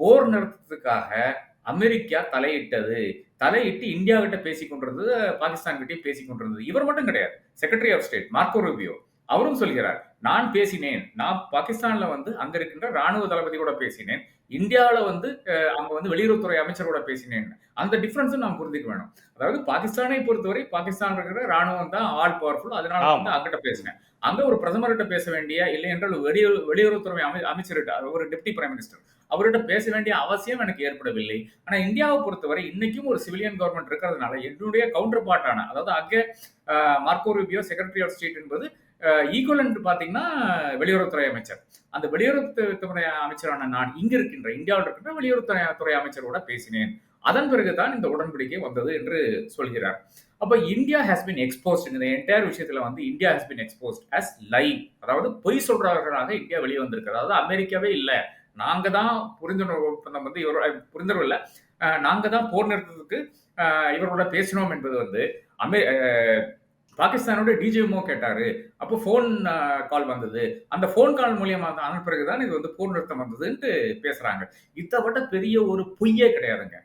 போர் நிறுத்தத்துக்காக America தலையிட்டது. தலையிட்டு India கிட்ட பேசிக் கொண்டிருந்தது, பாகிஸ்தான் கிட்டயும் பேசிக் கொண்டிருந்தது. இவர் மட்டும் கிடையாது. Secretary of state Marco Rubio அவரும் சொல்கிறார். நான் பேசினேன். நான் பாகிஸ்தான்ல வந்து அங்க இருக்கின்ற ராணுவ தளபதி கூட பேசினேன். இந்தியாவுல வந்து அங்க வந்து வெளியுறவுத்துறை அமைச்சரோட பேசினேன். அந்த டிஃபரன்ஸும் நாம் புரிஞ்சுக்க வேணும். அதாவது பாகிஸ்தானை பொறுத்தவரை பாகிஸ்தான்ல இருக்கிற ராணுவம் தான் ஆல் பவர்ஃபுல். அதனால வந்து ஆமா. அங்கிட்ட பேசினேன். அங்க ஒரு பிரதமர்கிட்ட பேச வேண்டிய, இல்லை என்றால் வெளியுறவுத்துறை அமைச்சர்கிட்ட, ஒரு டெப்டி பிரைம் மினிஸ்டர் அவர்கிட்ட பேச வேண்டிய அவசியம் எனக்கு ஏற்படவில்லை. ஆனா இந்தியாவை பொறுத்தவரை இன்னைக்கும் ஒரு சிவிலியன் கவர்மெண்ட் இருக்கிறதுனால என்னுடைய கவுண்டர் பார்ட்டான, அதாவது அங்கே Marco Rubio secretary of state என்பது ஈக்குவலன்ட் பாத்தீங்கன்னா வெளியுறவுத்துறை அமைச்சர். அந்த வெளியுறவுத்துறை அமைச்சரான நான் இங்க இருக்கின்ற இந்தியாவில் இருக்கின்ற வெளியுறவுத்துறை அமைச்சரோட பேசினேன். அதன் பிறகுதான் இந்த உடன்படிக்கை வந்தது என்று சொல்கிறார். அப்ப இந்தியா ஹஸ் பீன் எக்ஸ்போஸ்ட், இந்த என்டையர் விஷயத்துல வந்து India has been exposed as lying, அதாவது பொய் சொல்றவர்களாக இந்தியா வெளியே வந்திருக்கு. அதாவது அமெரிக்காவே இல்ல, நாங்க தான் புரிந்துணர்வு ஒப்பந்தம் வந்து புரிந்துணர்வு இல்ல, நாங்க தான் போர் நிறுத்தத்துக்கு இவர்களோட பேசினோம் என்பது வந்து பாகிஸ்தானோட டிஜிஎம்ஓ கேட்டாரு. அப்போ போன் கால் வந்தது. அந்த போன் கால் மூலியமா ஆன பிறகுதான் இது வந்து போர் நிறுத்தம் வந்ததுன்னு பேசுறாங்க. இதை விட பெரிய ஒரு பொய்யே கிடையாதுங்க.